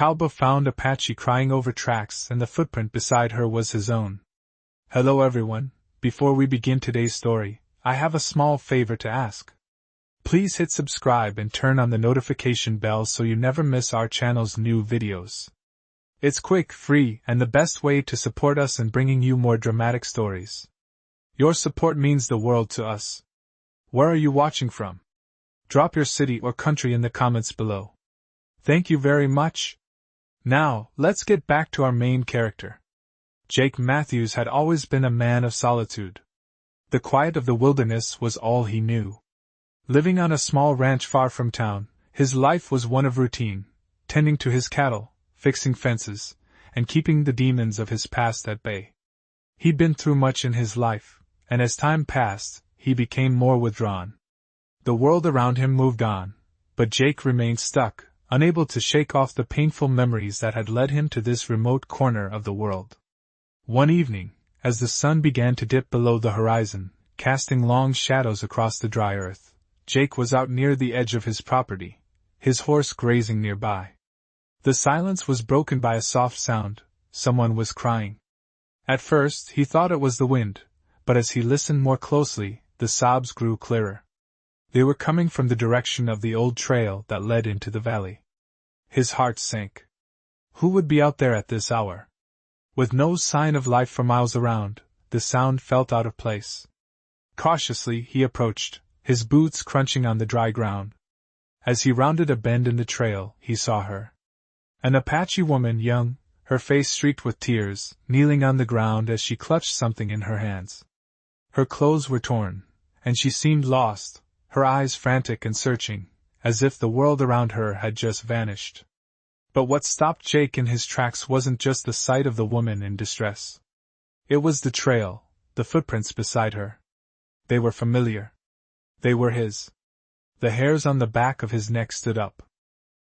Cowboy found Apache crying over tracks, and the footprint beside her was his own. Hello everyone, before we begin today's story, I have a small favor to ask. Please hit subscribe and turn on the notification bell so you never miss our channel's new videos. It's quick, free, and the best way to support us in bringing you more dramatic stories. Your support means the world to us. Where are you watching from? Drop your city or country in the comments below. Thank you very much. Now, let's get back to our main character. Jake Matthews had always been a man of solitude. The quiet of the wilderness was all he knew. Living on a small ranch far from town, his life was one of routine, tending to his cattle, fixing fences, and keeping the demons of his past at bay. He'd been through much in his life, and as time passed, he became more withdrawn. The world around him moved on, but Jake remained stuck, unable to shake off the painful memories that had led him to this remote corner of the world. One evening, as the sun began to dip below the horizon, casting long shadows across the dry earth, Jake was out near the edge of his property, his horse grazing nearby. The silence was broken by a soft sound. Someone was crying. At first, he thought it was the wind, but as he listened more closely, the sobs grew clearer. They were coming from the direction of the old trail that led into the valley. His heart sank. Who would be out there at this hour? With no sign of life for miles around, the sound felt out of place. Cautiously, he approached, his boots crunching on the dry ground. As he rounded a bend in the trail, he saw her. An Apache woman, young, her face streaked with tears, kneeling on the ground as she clutched something in her hands. Her clothes were torn, and she seemed lost, her eyes frantic and searching, as if the world around her had just vanished. But what stopped Jake in his tracks wasn't just the sight of the woman in distress. It was the trail, the footprints beside her. They were familiar. They were his. The hairs on the back of his neck stood up.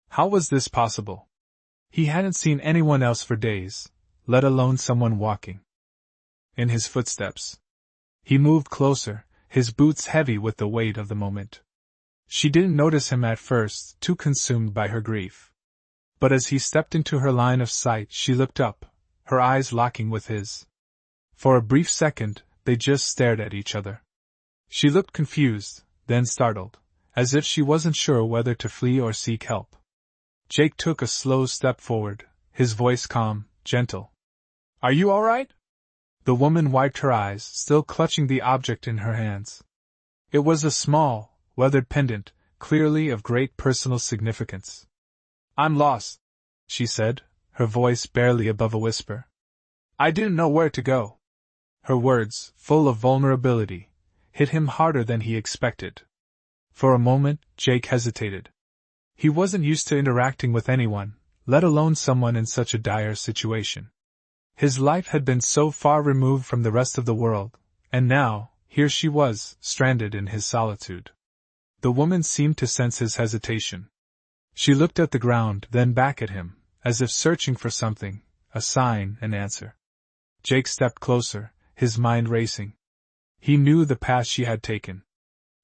How was this possible? He hadn't seen anyone else for days, let alone someone walking in his footsteps. He moved closer, his boots heavy with the weight of the moment. She didn't notice him at first, too consumed by her grief. But as he stepped into her line of sight, she looked up, her eyes locking with his. For a brief second, they just stared at each other. She looked confused, then startled, as if she wasn't sure whether to flee or seek help. Jake took a slow step forward, his voice calm, gentle. "Are you all right?" The woman wiped her eyes, still clutching the object in her hands. It was a small, weathered pendant, clearly of great personal significance. "I'm lost," she said, her voice barely above a whisper. "I didn't know where to go." Her words, full of vulnerability, hit him harder than he expected. For a moment, Jake hesitated. He wasn't used to interacting with anyone, let alone someone in such a dire situation. His life had been so far removed from the rest of the world, and now, here she was, stranded in his solitude. The woman seemed to sense his hesitation. She looked at the ground, then back at him, as if searching for something, a sign, an answer. Jake stepped closer, his mind racing. He knew the path she had taken.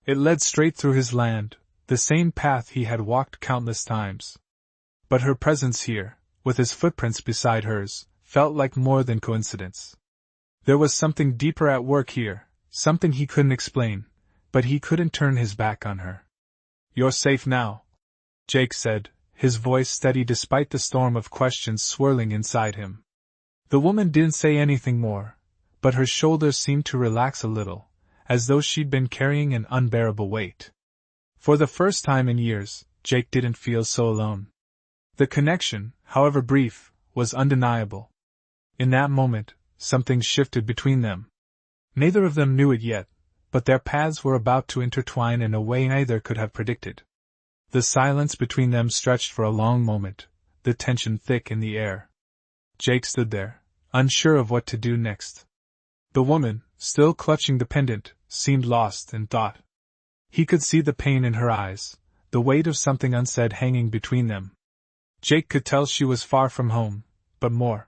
It led straight through his land, the same path he had walked countless times. But her presence here, with his footprints beside hers, felt like more than coincidence. There was something deeper at work here, something he couldn't explain, but he couldn't turn his back on her. "You're safe now," Jake said, his voice steady despite the storm of questions swirling inside him. The woman didn't say anything more, but her shoulders seemed to relax a little, as though she'd been carrying an unbearable weight. For the first time in years, Jake didn't feel so alone. The connection, however brief, was undeniable. In that moment, something shifted between them. Neither of them knew it yet, but their paths were about to intertwine in a way neither could have predicted. The silence between them stretched for a long moment, the tension thick in the air. Jake stood there, unsure of what to do next. The woman, still clutching the pendant, seemed lost in thought. He could see the pain in her eyes, the weight of something unsaid hanging between them. Jake could tell she was far from home, but more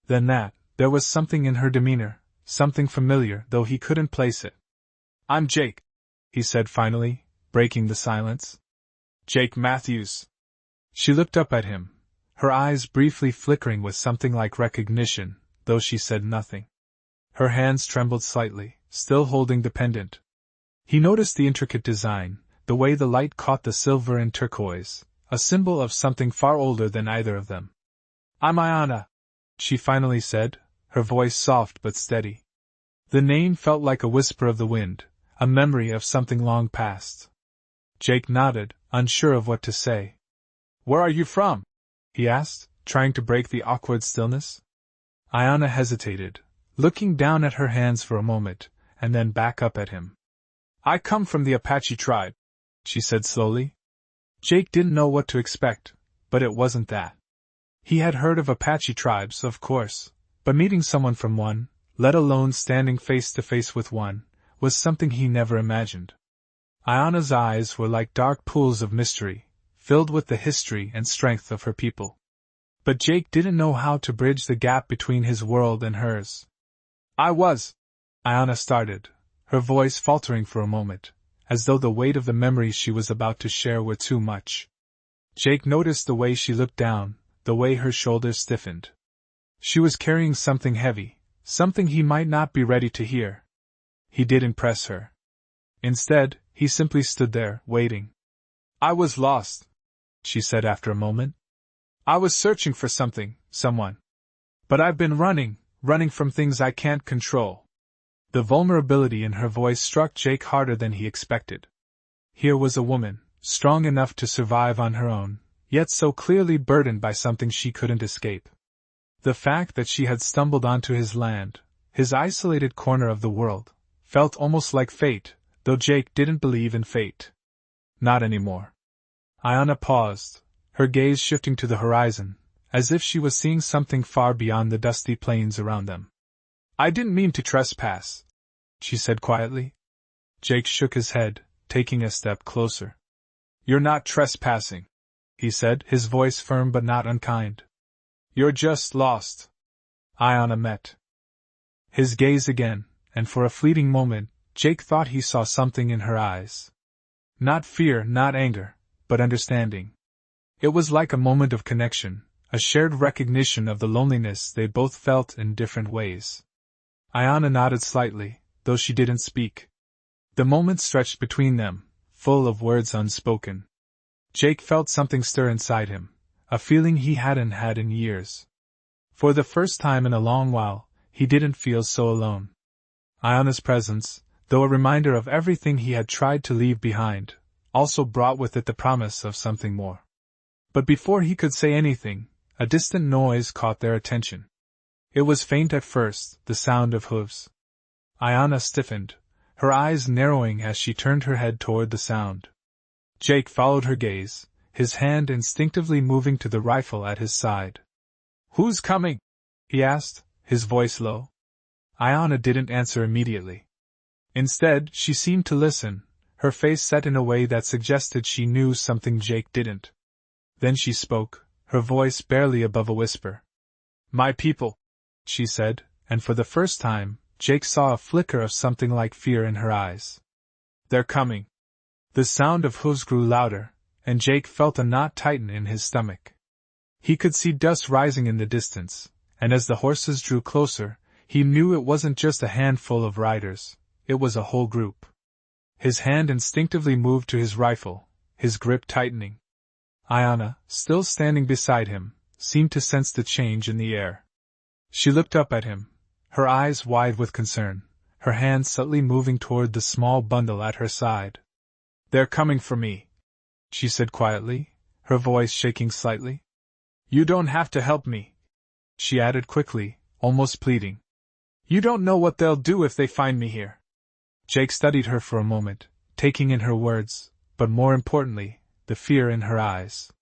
than that, there was something in her demeanor, something familiar, though he couldn't place it. "I'm Jake," he said finally, breaking the silence. "Jake Matthews." She looked up at him, her eyes briefly flickering with something like recognition, though she said nothing. Her hands trembled slightly, still holding the pendant. He noticed the intricate design, the way the light caught the silver and turquoise, a symbol of something far older than either of them. "I'm Ayana," she finally said, her voice soft but steady. The name felt like a whisper of the wind, a memory of something long past. Jake nodded, unsure of what to say. "Where are you from?" he asked, trying to break the awkward stillness. Ayana hesitated, looking down at her hands for a moment, and then back up at him. "I come from the Apache tribe," she said slowly. Jake didn't know what to expect, but it wasn't that. He had heard of Apache tribes, of course, but meeting someone from one, let alone standing face to face with one, was something he never imagined. Ayana's eyes were like dark pools of mystery, filled with the history and strength of her people. But Jake didn't know how to bridge the gap between his world and hers. Ayana started, her voice faltering for a moment, as though the weight of the memories she was about to share were too much. Jake noticed the way she looked down, the way her shoulders stiffened. She was carrying something heavy, something he might not be ready to hear. He didn't press her. Instead, he simply stood there, waiting. "I was lost," she said after a moment. "I was searching for someone. But I've been running from things I can't control." The vulnerability in her voice struck Jake harder than he expected. Here was a woman, strong enough to survive on her own, yet so clearly burdened by something she couldn't escape. The fact that she had stumbled onto his land, his isolated corner of the world, felt almost like fate, though Jake didn't believe in fate. Not anymore. Ayana paused, her gaze shifting to the horizon, as if she was seeing something far beyond the dusty plains around them. "I didn't mean to trespass," she said quietly. Jake shook his head, taking a step closer. "You're not trespassing," he said, his voice firm but not unkind. "You're just lost." Ayana met his gaze again, and for a fleeting moment, Jake thought he saw something in her eyes. Not fear, not anger, but understanding. It was like a moment of connection, a shared recognition of the loneliness they both felt in different ways. Ayana nodded slightly, though she didn't speak. The moment stretched between them, full of words unspoken. Jake felt something stir inside him, a feeling he hadn't had in years. For the first time in a long while, he didn't feel so alone. Ayana's presence, though a reminder of everything he had tried to leave behind, also brought with it the promise of something more. But before he could say anything, a distant noise caught their attention. It was faint at first, the sound of hooves. Ayana stiffened, her eyes narrowing as she turned her head toward the sound. Jake followed her gaze, his hand instinctively moving to the rifle at his side. "Who's coming?" he asked, his voice low. Ayana didn't answer immediately. Instead, she seemed to listen, her face set in a way that suggested she knew something Jake didn't. Then she spoke, her voice barely above a whisper. "My people," she said, and for the first time, Jake saw a flicker of something like fear in her eyes. "They're coming." The sound of hooves grew louder, and Jake felt a knot tighten in his stomach. He could see dust rising in the distance, and as the horses drew closer, he knew it wasn't just a handful of riders, it was a whole group. His hand instinctively moved to his rifle, his grip tightening. Ayana, still standing beside him, seemed to sense the change in the air. She looked up at him, her eyes wide with concern, her hand subtly moving toward the small bundle at her side. "They're coming for me," she said quietly, her voice shaking slightly. "You don't have to help me," she added quickly, almost pleading. "You don't know what they'll do if they find me here." Jake studied her for a moment, taking in her words, but more importantly, the fear in her eyes.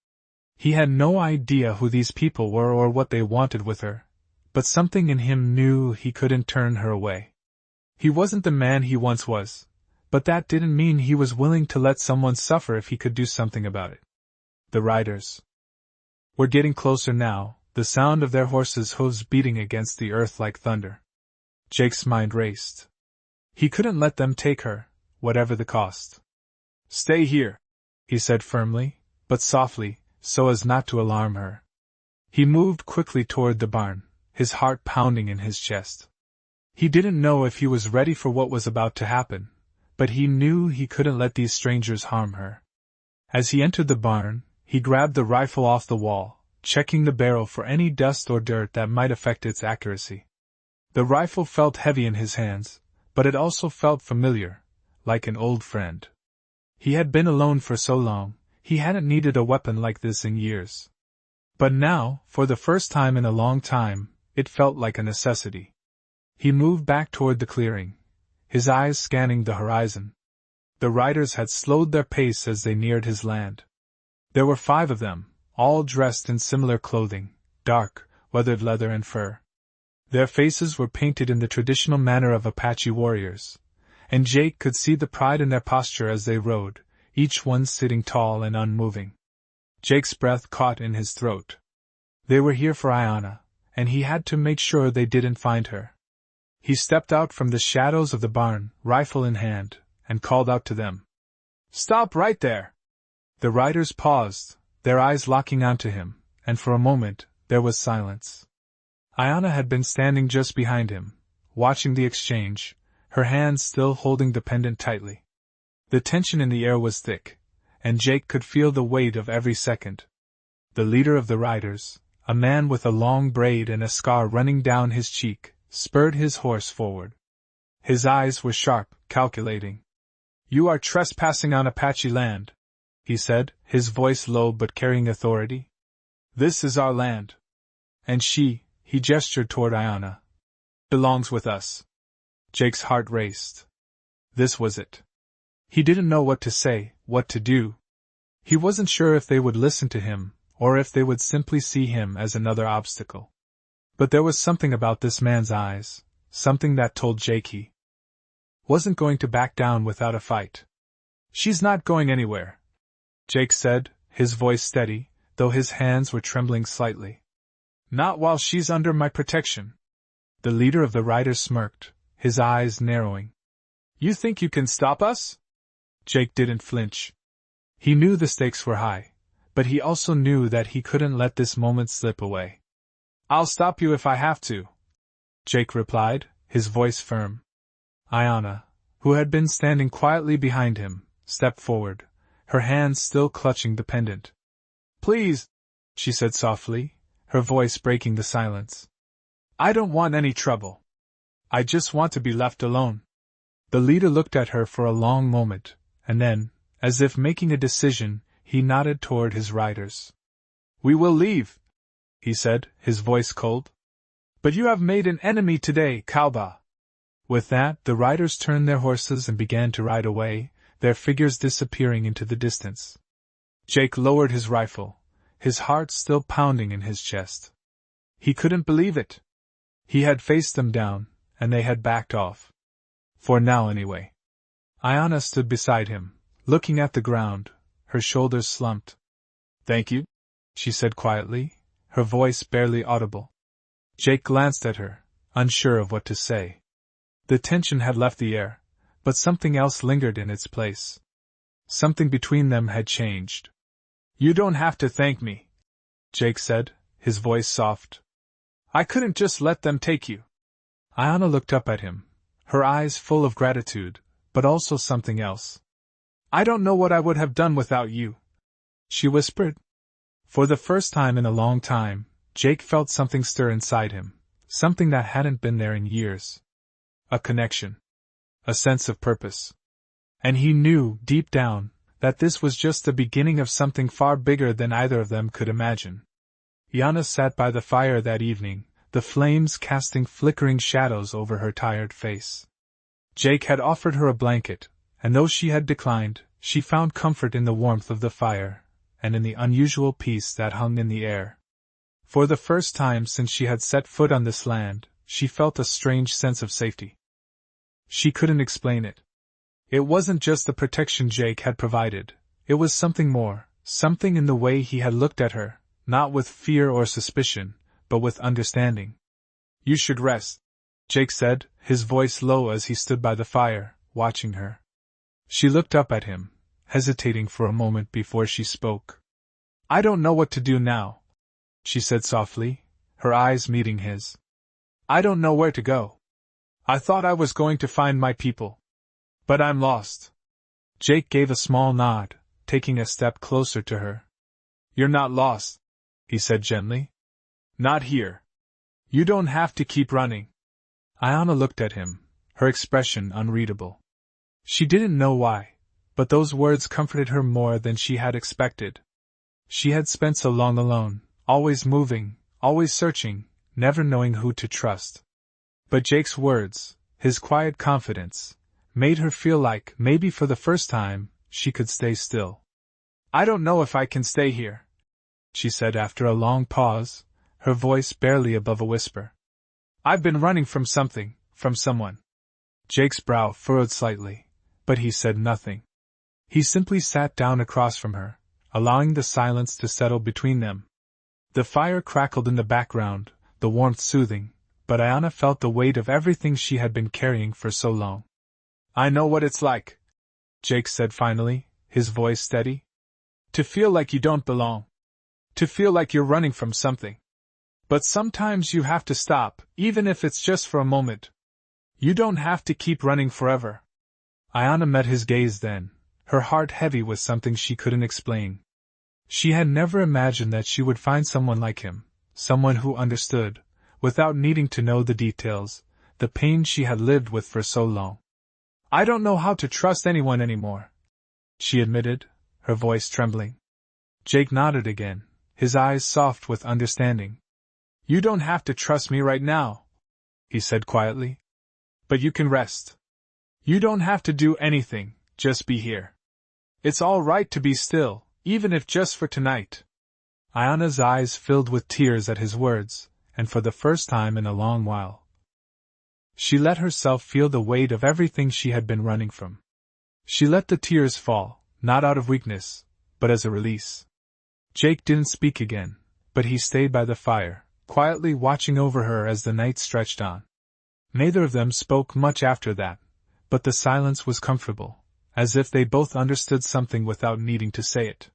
He had no idea who these people were or what they wanted with her, but something in him knew he couldn't turn her away. He wasn't the man he once was, but that didn't mean he was willing to let someone suffer if he could do something about it. The riders were getting closer now, the sound of their horses' hooves beating against the earth like thunder. Jake's mind raced. He couldn't let them take her, whatever the cost. "Stay here," he said firmly, but softly, so as not to alarm her. He moved quickly toward the barn, his heart pounding in his chest. He didn't know if he was ready for what was about to happen, but he knew he couldn't let these strangers harm her. As he entered the barn, he grabbed the rifle off the wall, checking the barrel for any dust or dirt that might affect its accuracy. The rifle felt heavy in his hands, but it also felt familiar, like an old friend. He had been alone for so long, he hadn't needed a weapon like this in years. But now, for the first time in a long time, it felt like a necessity. He moved back toward the clearing, his eyes scanning the horizon. The riders had slowed their pace as they neared his land. There were 5 of them, all dressed in similar clothing, dark, weathered leather and fur. Their faces were painted in the traditional manner of Apache warriors, and Jake could see the pride in their posture as they rode, each one sitting tall and unmoving. Jake's breath caught in his throat. They were here for Ayanna, and he had to make sure they didn't find her. He stepped out from the shadows of the barn, rifle in hand, and called out to them. "Stop right there!" The riders paused, their eyes locking onto him, and for a moment, there was silence. Ayanna had been standing just behind him, watching the exchange, her hands still holding the pendant tightly. The tension in the air was thick, and Jake could feel the weight of every second. The leader of the riders, a man with a long braid and a scar running down his cheek, spurred his horse forward. His eyes were sharp, calculating. "You are trespassing on Apache land," he said, his voice low but carrying authority. "This is our land. And he gestured toward Ayanna, belongs with us." Jake's heart raced. This was it. He didn't know what to say, what to do. He wasn't sure if they would listen to him, or if they would simply see him as another obstacle. But there was something about this man's eyes, something that told Jake he wasn't going to back down without a fight. "She's not going anywhere," Jake said, his voice steady, though his hands were trembling slightly. "Not while she's under my protection." The leader of the riders smirked, his eyes narrowing. "You think you can stop us?" Jake didn't flinch. He knew the stakes were high, but he also knew that he couldn't let this moment slip away. "I'll stop you if I have to," Jake replied, his voice firm. Ayanna, who had been standing quietly behind him, stepped forward, her hands still clutching the pendant. "Please," she said softly, her voice breaking the silence. "I don't want any trouble. I just want to be left alone." The leader looked at her for a long moment, and then, as if making a decision, he nodded toward his riders. "We will leave," he said, his voice cold. "But you have made an enemy today, Cowboy." With that, the riders turned their horses and began to ride away, their figures disappearing into the distance. Jake lowered his rifle, his heart still pounding in his chest. He couldn't believe it. He had faced them down, and they had backed off. For now, anyway. Ayanna stood beside him, looking at the ground, her shoulders slumped. "Thank you," she said quietly, her voice barely audible. Jake glanced at her, unsure of what to say. The tension had left the air, but something else lingered in its place. Something between them had changed. "You don't have to thank me," Jake said, his voice soft. "I couldn't just let them take you." Ayanna looked up at him, her eyes full of gratitude, but also something else. "I don't know what I would have done without you," she whispered. For the first time in a long time, Jake felt something stir inside him, something that hadn't been there in years. A connection. A sense of purpose. And he knew, deep down, that this was just the beginning of something far bigger than either of them could imagine. Ayanna sat by the fire that evening, the flames casting flickering shadows over her tired face. Jake had offered her a blanket, and though she had declined, she found comfort in the warmth of the fire, and in the unusual peace that hung in the air. For the first time since she had set foot on this land, she felt a strange sense of safety. She couldn't explain it. It wasn't just the protection Jake had provided, it was something more, something in the way he had looked at her, not with fear or suspicion, but with understanding. "You should rest," Jake said, his voice low as he stood by the fire, watching her. She looked up at him, hesitating for a moment before she spoke. "I don't know what to do now," she said softly, her eyes meeting his. I don't know where to go. I thought I was going to find my people. But I'm lost. Jake gave a small nod, taking a step closer to her. You're not lost, he said gently. Not here. You don't have to keep running. Ayanna looked at him, her expression unreadable. She didn't know why, but those words comforted her more than she had expected. She had spent so long alone, always moving, always searching, never knowing who to trust. But Jake's words, his quiet confidence, made her feel like, maybe for the first time, she could stay still. I don't know if I can stay here, she said after a long pause, her voice barely above a whisper. I've been running from something, from someone. Jake's brow furrowed slightly, but he said nothing. He simply sat down across from her, allowing the silence to settle between them. The fire crackled in the background, the warmth soothing, but Ayanna felt the weight of everything she had been carrying for so long. I know what it's like, Jake said finally, his voice steady. To feel like you don't belong. To feel like you're running from something. But sometimes you have to stop, even if it's just for a moment. You don't have to keep running forever. Ayanna met his gaze then, her heart heavy with something she couldn't explain. She had never imagined that she would find someone like him, someone who understood, without needing to know the details, the pain she had lived with for so long. I don't know how to trust anyone anymore, she admitted, her voice trembling. Jake nodded again, his eyes soft with understanding. You don't have to trust me right now, he said quietly. But you can rest. You don't have to do anything, just be here. It's all right to be still, even if just for tonight. Ayanna's eyes filled with tears at his words, and for the first time in a long while, she let herself feel the weight of everything she had been running from. She let the tears fall, not out of weakness, but as a release. Jake didn't speak again, but he stayed by the fire, quietly watching over her as the night stretched on. Neither of them spoke much after that, but the silence was comfortable, as if they both understood something without needing to say it.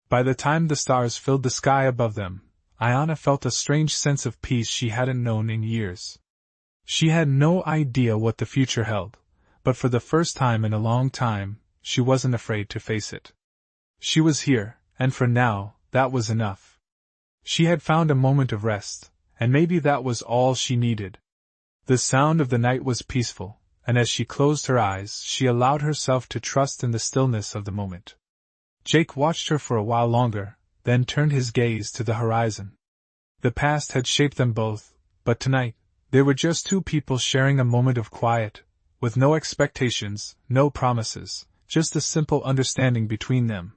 By the time the stars filled the sky above them, Ayanna felt a strange sense of peace she hadn't known in years. She had no idea what the future held, but for the first time in a long time, she wasn't afraid to face it. She was here, and for now, that was enough. She had found a moment of rest, and maybe that was all she needed. The sound of the night was peaceful, and as she closed her eyes, she allowed herself to trust in the stillness of the moment. Jake watched her for a while longer, then turned his gaze to the horizon. The past had shaped them both, but tonight, they were just two people sharing a moment of quiet, with no expectations, no promises, just a simple understanding between them.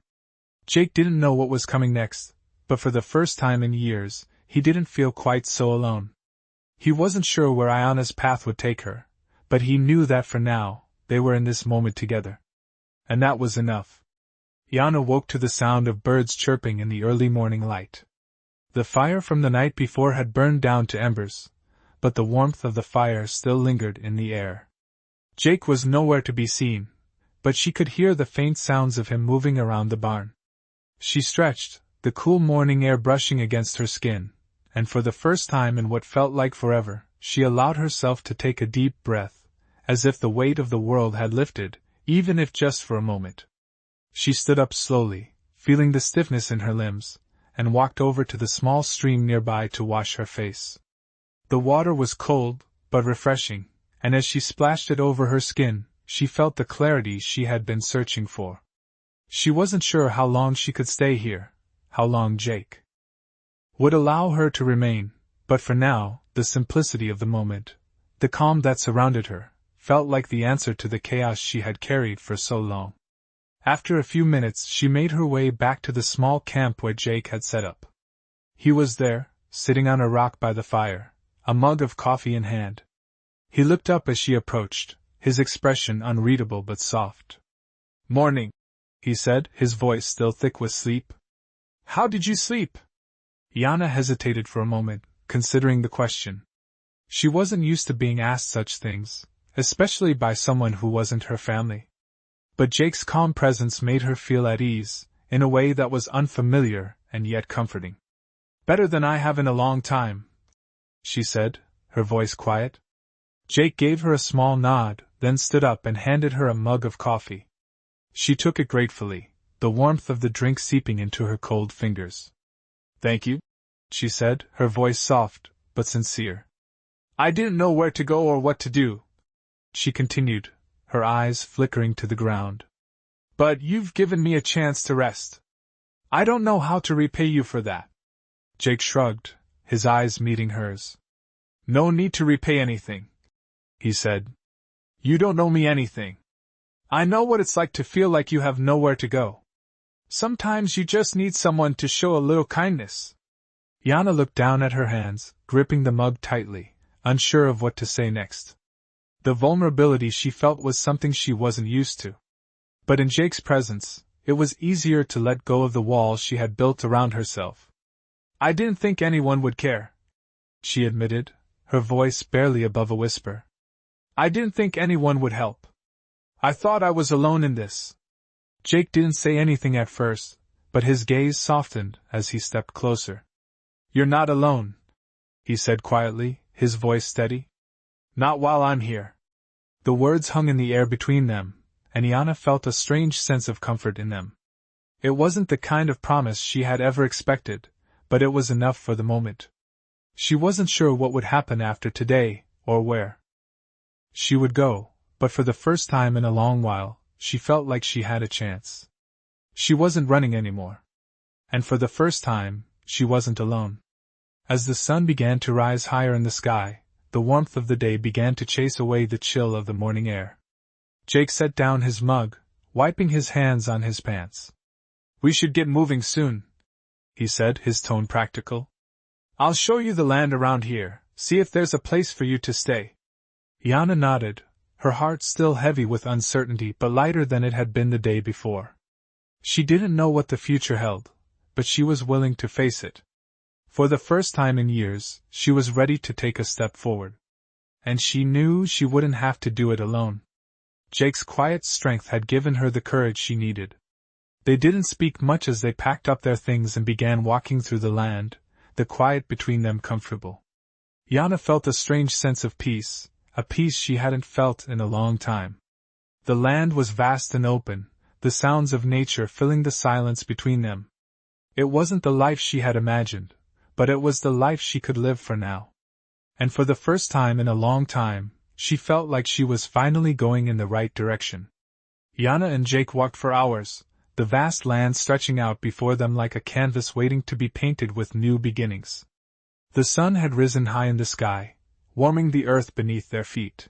Jake didn't know what was coming next, but for the first time in years, he didn't feel quite so alone. He wasn't sure where Ayanna's path would take her, but he knew that for now, they were in this moment together. And that was enough. Ayanna woke to the sound of birds chirping in the early morning light. The fire from the night before had burned down to embers, but the warmth of the fire still lingered in the air. Jake was nowhere to be seen, but she could hear the faint sounds of him moving around the barn. She stretched, the cool morning air brushing against her skin, and for the first time in what felt like forever, she allowed herself to take a deep breath, as if the weight of the world had lifted, even if just for a moment. She stood up slowly, feeling the stiffness in her limbs, and walked over to the small stream nearby to wash her face. The water was cold, but refreshing, and as she splashed it over her skin, she felt the clarity she had been searching for. She wasn't sure how long she could stay here, how long Jake would allow her to remain, but for now, the simplicity of the moment, the calm that surrounded her, felt like the answer to the chaos she had carried for so long. After a few minutes, she made her way back to the small camp where Jake had set up. He was there, sitting on a rock by the fire, a mug of coffee in hand. He looked up as she approached, his expression unreadable but soft. "Morning," he said, his voice still thick with sleep. "How did you sleep?" Ayanna hesitated for a moment, considering the question. She wasn't used to being asked such things, especially by someone who wasn't her family. But Jake's calm presence made her feel at ease, in a way that was unfamiliar and yet comforting. Better than I have in a long time, she said, her voice quiet. Jake gave her a small nod, then stood up and handed her a mug of coffee. She took it gratefully, the warmth of the drink seeping into her cold fingers. Thank you, she said, her voice soft, but sincere. I didn't know where to go or what to do, she continued, her eyes flickering to the ground. But you've given me a chance to rest. I don't know how to repay you for that. Jake shrugged, his eyes meeting hers. No need to repay anything, he said. You don't know me anything. I know what it's like to feel like you have nowhere to go. Sometimes you just need someone to show a little kindness. Yana looked down at her hands, gripping the mug tightly, unsure of what to say next. The vulnerability she felt was something she wasn't used to. But in Jake's presence, it was easier to let go of the walls she had built around herself. I didn't think anyone would care, she admitted, her voice barely above a whisper. I didn't think anyone would help. I thought I was alone in this. Jake didn't say anything at first, but his gaze softened as he stepped closer. You're not alone, he said quietly, his voice steady. Not while I'm here. The words hung in the air between them, and Yana felt a strange sense of comfort in them. It wasn't the kind of promise she had ever expected, but it was enough for the moment. She wasn't sure what would happen after today, or where she would go, but for the first time in a long while, she felt like she had a chance. She wasn't running anymore. And for the first time, she wasn't alone. As the sun began to rise higher in the sky, the warmth of the day began to chase away the chill of the morning air. Jake set down his mug, wiping his hands on his pants. We should get moving soon, he said, his tone practical. I'll show you the land around here, see if there's a place for you to stay. Yana nodded, her heart still heavy with uncertainty but lighter than it had been the day before. She didn't know what the future held, but she was willing to face it. For the first time in years, she was ready to take a step forward. And she knew she wouldn't have to do it alone. Jake's quiet strength had given her the courage she needed. They didn't speak much as they packed up their things and began walking through the land, the quiet between them comfortable. Yana felt a strange sense of peace, a peace she hadn't felt in a long time. The land was vast and open, the sounds of nature filling the silence between them. It wasn't the life she had imagined, but it was the life she could live for now. And for the first time in a long time, she felt like she was finally going in the right direction. Yana and Jake walked for hours, the vast land stretching out before them like a canvas waiting to be painted with new beginnings. The sun had risen high in the sky, warming the earth beneath their feet.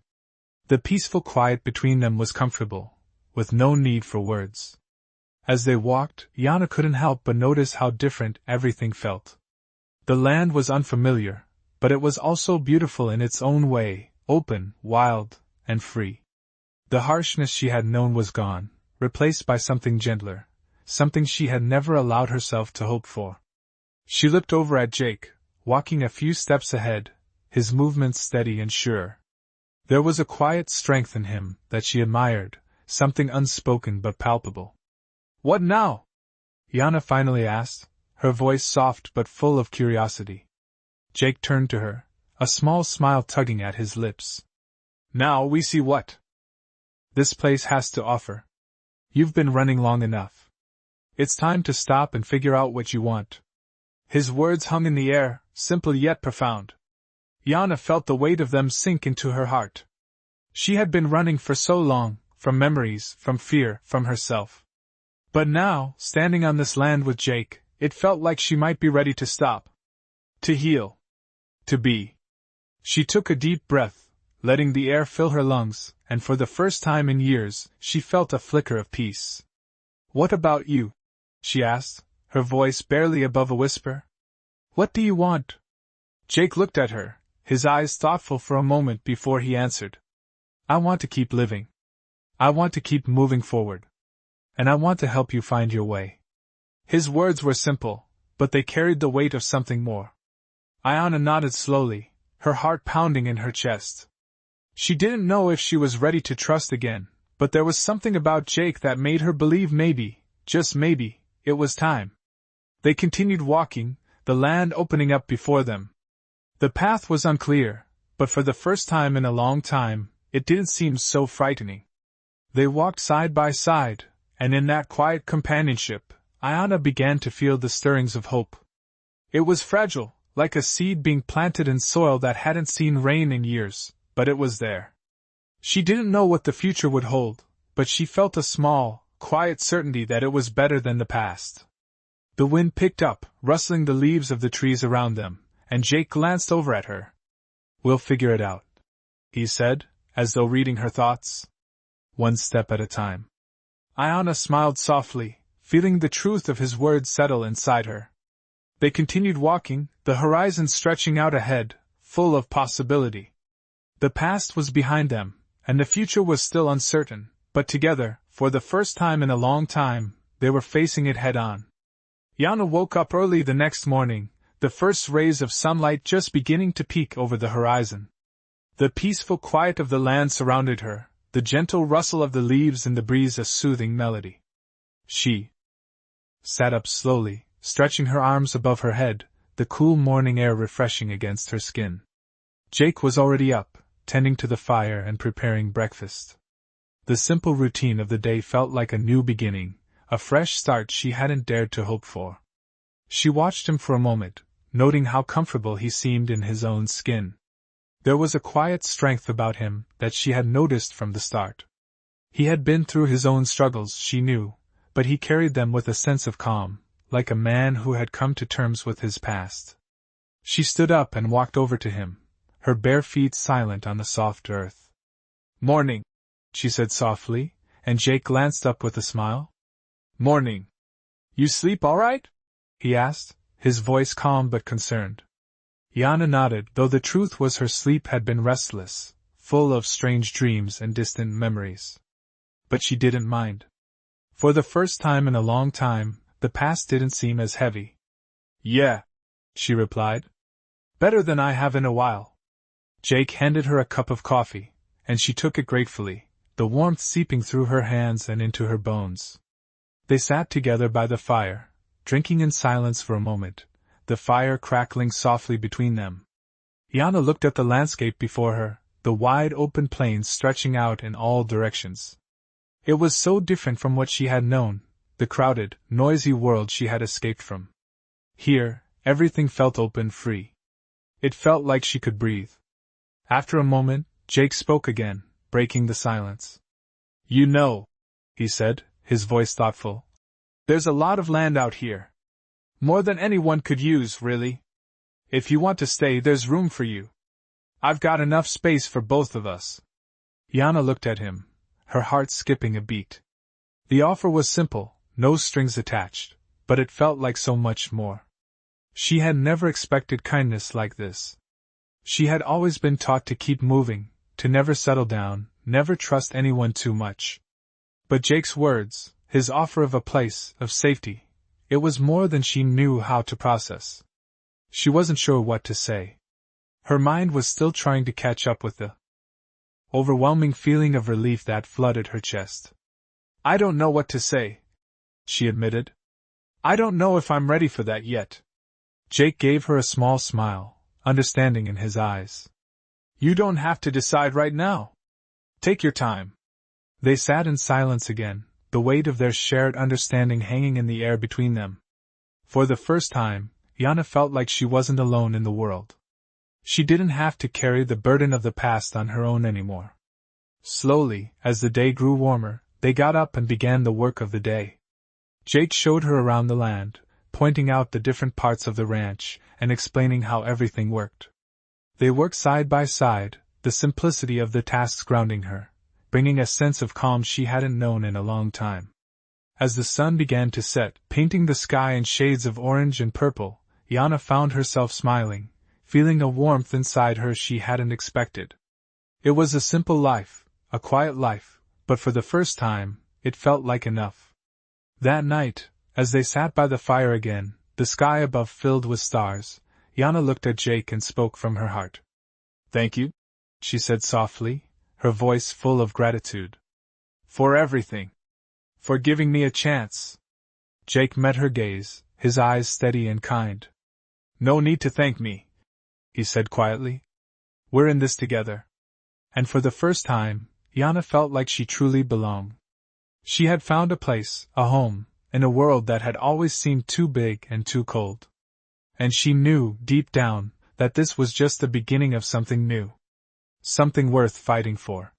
The peaceful quiet between them was comfortable, with no need for words. As they walked, Yana couldn't help but notice how different everything felt. The land was unfamiliar, but it was also beautiful in its own way, open, wild, and free. The harshness she had known was gone, replaced by something gentler, something she had never allowed herself to hope for. She looked over at Jake, walking a few steps ahead, his movements steady and sure. There was a quiet strength in him that she admired, something unspoken but palpable. What now? Yana finally asked, her voice soft but full of curiosity. Jake turned to her, a small smile tugging at his lips. Now we see what this place has to offer. You've been running long enough. It's time to stop and figure out what you want. His words hung in the air, simple yet profound. Yana felt the weight of them sink into her heart. She had been running for so long, from memories, from fear, from herself. But now, standing on this land with Jake, it felt like she might be ready to stop. To heal. To be. She took a deep breath, letting the air fill her lungs, and for the first time in years, she felt a flicker of peace. What about you? She asked, her voice barely above a whisper. What do you want? Jake looked at her, his eyes thoughtful for a moment before he answered. I want to keep living. I want to keep moving forward. And I want to help you find your way. His words were simple, but they carried the weight of something more. Yana nodded slowly, her heart pounding in her chest. She didn't know if she was ready to trust again, but there was something about Jake that made her believe maybe, just maybe, it was time. They continued walking, the land opening up before them. The path was unclear, but for the first time in a long time, it didn't seem so frightening. They walked side by side, and in that quiet companionship, Ayana began to feel the stirrings of hope. It was fragile, like a seed being planted in soil that hadn't seen rain in years, but it was there. She didn't know what the future would hold, but she felt a small, quiet certainty that it was better than the past. The wind picked up, rustling the leaves of the trees around them, and Jake glanced over at her. "We'll figure it out," he said, as though reading her thoughts. "One step at a time." Ayana smiled softly, feeling the truth of his words settle inside her. They continued walking, the horizon stretching out ahead, full of possibility. The past was behind them, and the future was still uncertain, but together, for the first time in a long time, they were facing it head-on. Yana woke up early the next morning, the first rays of sunlight just beginning to peek over the horizon. The peaceful quiet of the land surrounded her, the gentle rustle of the leaves in the breeze a soothing melody. She sat up slowly, stretching her arms above her head, the cool morning air refreshing against her skin. Jake was already up, tending to the fire and preparing breakfast. The simple routine of the day felt like a new beginning, a fresh start she hadn't dared to hope for. She watched him for a moment, noting how comfortable he seemed in his own skin. There was a quiet strength about him that she had noticed from the start. He had been through his own struggles, she knew, but he carried them with a sense of calm, like a man who had come to terms with his past. She stood up and walked over to him, her bare feet silent on the soft earth. "Morning," she said softly, and Jake glanced up with a smile. "Morning. You sleep all right?" he asked, his voice calm but concerned. Yana nodded, though the truth was her sleep had been restless, full of strange dreams and distant memories. But she didn't mind. For the first time in a long time, the past didn't seem as heavy. "Yeah," she replied. "Better than I have in a while." Jake handed her a cup of coffee, and she took it gratefully, the warmth seeping through her hands and into her bones. They sat together by the fire, drinking in silence for a moment, the fire crackling softly between them. Yana looked at the landscape before her, the wide open plains stretching out in all directions. It was so different from what she had known, the crowded, noisy world she had escaped from. Here, everything felt open, free. It felt like she could breathe. After a moment, Jake spoke again, breaking the silence. "You know," he said, his voice thoughtful, "there's a lot of land out here. More than anyone could use, really. If you want to stay, there's room for you. I've got enough space for both of us." Yana looked at him, her heart skipping a beat. The offer was simple, no strings attached, but it felt like so much more. She had never expected kindness like this. She had always been taught to keep moving, to never settle down, never trust anyone too much. But Jake's words, his offer of a place, of safety, it was more than she knew how to process. She wasn't sure what to say. Her mind was still trying to catch up with the overwhelming feeling of relief that flooded her chest. "I don't know what to say," she admitted. "I don't know if I'm ready for that yet." Jake gave her a small smile, understanding in his eyes. "You don't have to decide right now. Take your time." They sat in silence again, the weight of their shared understanding hanging in the air between them. For the first time, Yana felt like she wasn't alone in the world. She didn't have to carry the burden of the past on her own anymore. Slowly, as the day grew warmer, they got up and began the work of the day. Jake showed her around the land, pointing out the different parts of the ranch, and explaining how everything worked. They worked side by side, the simplicity of the tasks grounding her, bringing a sense of calm she hadn't known in a long time. As the sun began to set, painting the sky in shades of orange and purple, Yana found herself smiling, feeling a warmth inside her she hadn't expected. It was a simple life, a quiet life, but for the first time, it felt like enough. That night, as they sat by the fire again, the sky above filled with stars, Yana looked at Jake and spoke from her heart. "Thank you," she said softly, her voice full of gratitude. "For everything. For giving me a chance." Jake met her gaze, his eyes steady and kind. No need to thank me, he said quietly. We're in this together. And for the first time, Yana felt like she truly belonged. She had found a place, a home, in a world that had always seemed too big and too cold. And she knew, deep down, that this was just the beginning of something new. Something worth fighting for.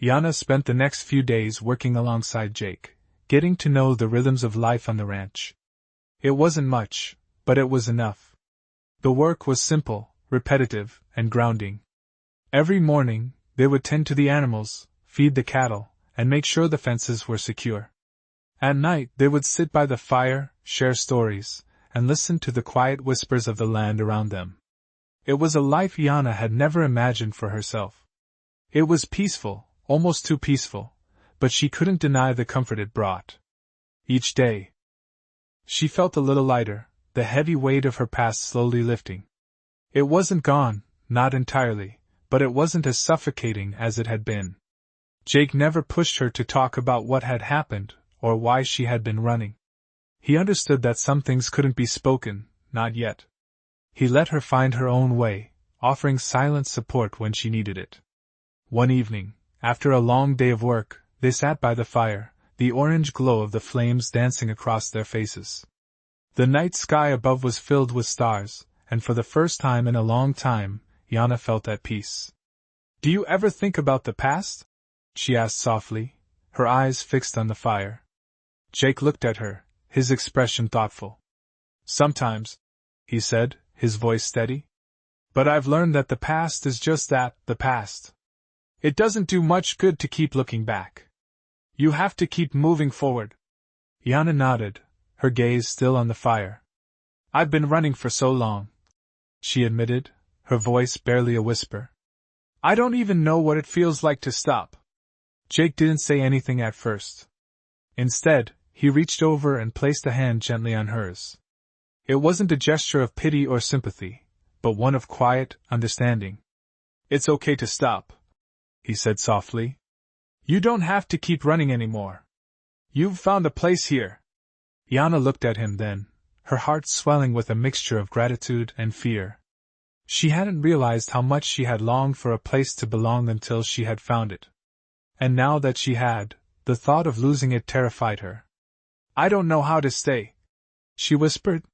Yana spent the next few days working alongside Jake, getting to know the rhythms of life on the ranch. It wasn't much, but it was enough. The work was simple, repetitive, and grounding. Every morning, they would tend to the animals, feed the cattle, and make sure the fences were secure. At night, they would sit by the fire, share stories, and listen to the quiet whispers of the land around them. It was a life Yana had never imagined for herself. It was peaceful, almost too peaceful, but she couldn't deny the comfort it brought. Each day, she felt a little lighter, the heavy weight of her past slowly lifting. It wasn't gone, not entirely, but it wasn't as suffocating as it had been. Jake never pushed her to talk about what had happened, or why she had been running. He understood that some things couldn't be spoken, not yet. He let her find her own way, offering silent support when she needed it. One evening, after a long day of work, they sat by the fire, the orange glow of the flames dancing across their faces. The night sky above was filled with stars, and for the first time in a long time, Yana felt at peace. "Do you ever think about the past?" she asked softly, her eyes fixed on the fire. Jake looked at her, his expression thoughtful. "Sometimes," he said, his voice steady. "But I've learned that the past is just that, the past. It doesn't do much good to keep looking back. You have to keep moving forward." Yana nodded, her gaze still on the fire. "I've been running for so long," she admitted, her voice barely a whisper. "I don't even know what it feels like to stop." Jake didn't say anything at first. Instead, he reached over and placed a hand gently on hers. It wasn't a gesture of pity or sympathy, but one of quiet understanding. "It's okay to stop," he said softly. "You don't have to keep running anymore. You've found a place here." Yana looked at him then, her heart swelling with a mixture of gratitude and fear. She hadn't realized how much she had longed for a place to belong until she had found it. And now that she had, the thought of losing it terrified her. "I don't know how to stay," she whispered.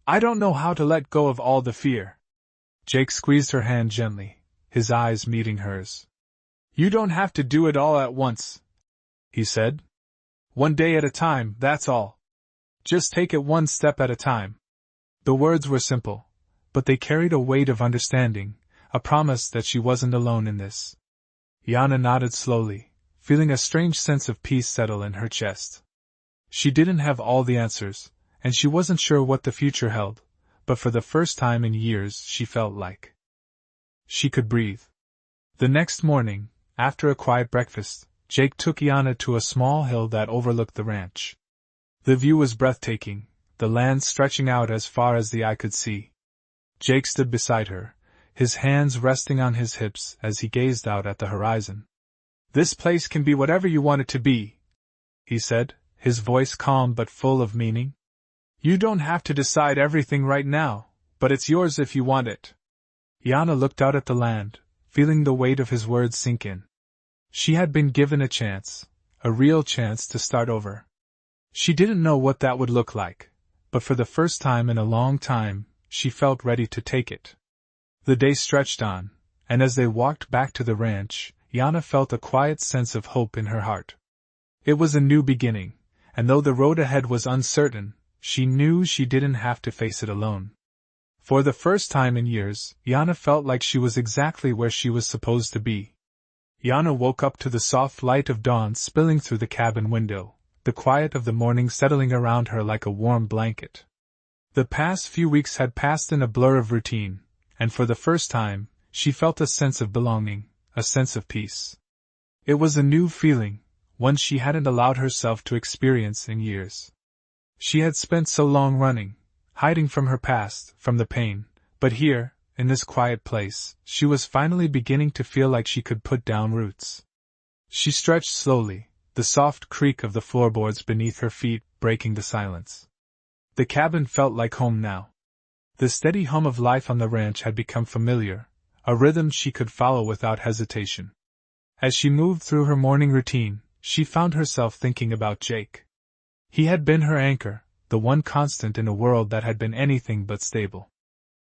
"I don't know how to let go of all the fear." Jake squeezed her hand gently, his eyes meeting hers. "You don't have to do it all at once," he said. "One day at a time, that's all. Just take it one step at a time." The words were simple, but they carried a weight of understanding, a promise that she wasn't alone in this. Yana nodded slowly, feeling a strange sense of peace settle in her chest. She didn't have all the answers, and she wasn't sure what the future held, but for the first time in years she felt like she could breathe. The next morning, after a quiet breakfast, Jake took Yana to a small hill that overlooked the ranch. The view was breathtaking, the land stretching out as far as the eye could see. Jake stood beside her, his hands resting on his hips as he gazed out at the horizon. "This place can be whatever you want it to be," he said, his voice calm but full of meaning. "You don't have to decide everything right now, but it's yours if you want it." Yana looked out at the land, feeling the weight of his words sink in. She had been given a chance, a real chance to start over. She didn't know what that would look like, but for the first time in a long time, she felt ready to take it. The day stretched on, and as they walked back to the ranch, Yana felt a quiet sense of hope in her heart. It was a new beginning, and though the road ahead was uncertain, she knew she didn't have to face it alone. For the first time in years, Yana felt like she was exactly where she was supposed to be. Yana woke up to the soft light of dawn spilling through the cabin window, the quiet of the morning settling around her like a warm blanket. The past few weeks had passed in a blur of routine, and for the first time, she felt a sense of belonging, a sense of peace. It was a new feeling, one she hadn't allowed herself to experience in years. She had spent so long running, hiding from her past, from the pain, but here, in this quiet place, she was finally beginning to feel like she could put down roots. She stretched slowly, the soft creak of the floorboards beneath her feet breaking the silence. The cabin felt like home now. The steady hum of life on the ranch had become familiar, a rhythm she could follow without hesitation. As she moved through her morning routine, she found herself thinking about Jake. He had been her anchor, the one constant in a world that had been anything but stable.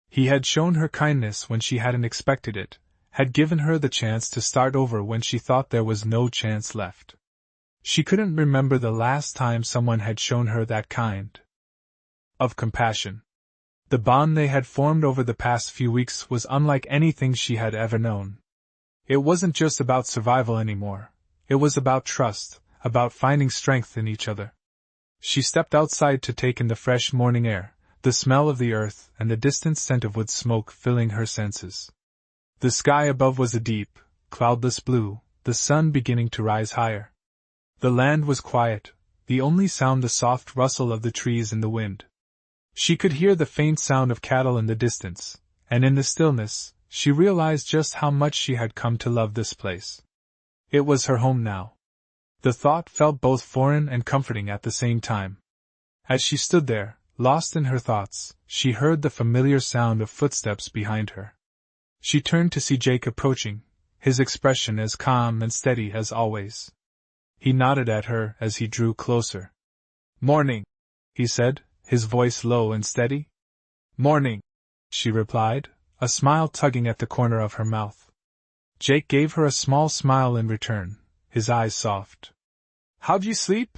He had shown her kindness when she hadn't expected it, had given her the chance to start over when she thought there was no chance left. She couldn't remember the last time someone had shown her that kind of compassion. The bond they had formed over the past few weeks was unlike anything she had ever known. It wasn't just about survival anymore. It was about trust, about finding strength in each other. She stepped outside to take in the fresh morning air, the smell of the earth and the distant scent of wood smoke filling her senses. The sky above was a deep, cloudless blue, the sun beginning to rise higher. The land was quiet, the only sound the soft rustle of the trees in the wind. She could hear the faint sound of cattle in the distance, and in the stillness, she realized just how much she had come to love this place. It was her home now. The thought felt both foreign and comforting at the same time. As she stood there, lost in her thoughts, she heard the familiar sound of footsteps behind her. She turned to see Jake approaching, his expression as calm and steady as always. He nodded at her as he drew closer. "Morning," he said, his voice low and steady. "Morning," she replied, a smile tugging at the corner of her mouth. Jake gave her a small smile in return, his eyes soft. "How'd you sleep?"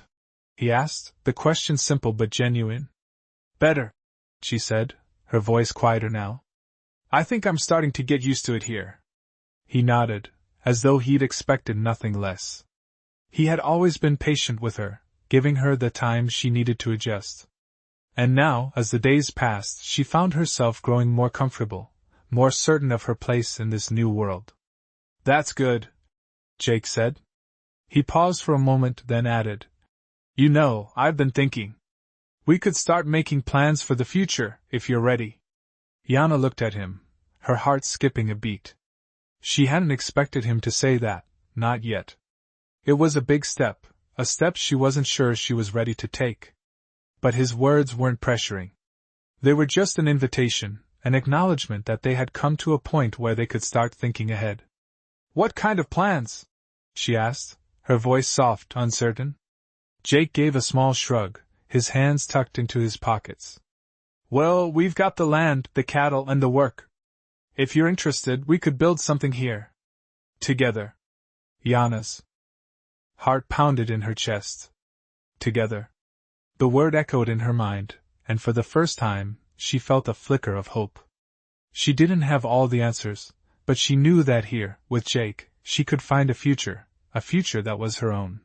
he asked, the question simple but genuine. "Better," she said, her voice quieter now. "I think I'm starting to get used to it here." He nodded, as though he'd expected nothing less. He had always been patient with her, giving her the time she needed to adjust. And now, as the days passed, she found herself growing more comfortable, more certain of her place in this new world. "That's good," Jake said. He paused for a moment, then added, "You know, I've been thinking. We could start making plans for the future, if you're ready." Yana looked at him, her heart skipping a beat. She hadn't expected him to say that, not yet. It was a big step, a step she wasn't sure she was ready to take. But his words weren't pressuring. They were just an invitation, an acknowledgement that they had come to a point where they could start thinking ahead. "What kind of plans?" she asked, her voice soft, uncertain. Jake gave a small shrug, his hands tucked into his pockets. "Well, we've got the land, the cattle, and the work. If you're interested, we could build something here. Together." Yana's heart pounded in her chest. Together. The word echoed in her mind, and for the first time, she felt a flicker of hope. She didn't have all the answers, but she knew that here, with Jake, she could find a future that was her own.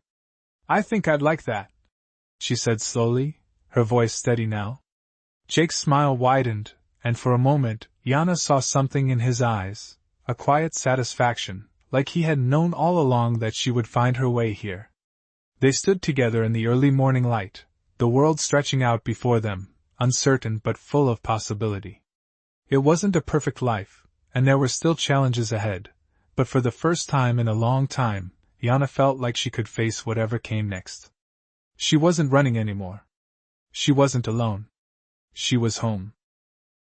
"I think I'd like that," she said slowly, her voice steady now. Jake's smile widened, and for a moment, Yana saw something in his eyes, a quiet satisfaction, like he had known all along that she would find her way here. They stood together in the early morning light, the world stretching out before them, uncertain but full of possibility. It wasn't a perfect life, and there were still challenges ahead, but for the first time in a long time, Yana felt like she could face whatever came next. She wasn't running anymore. She wasn't alone. She was home.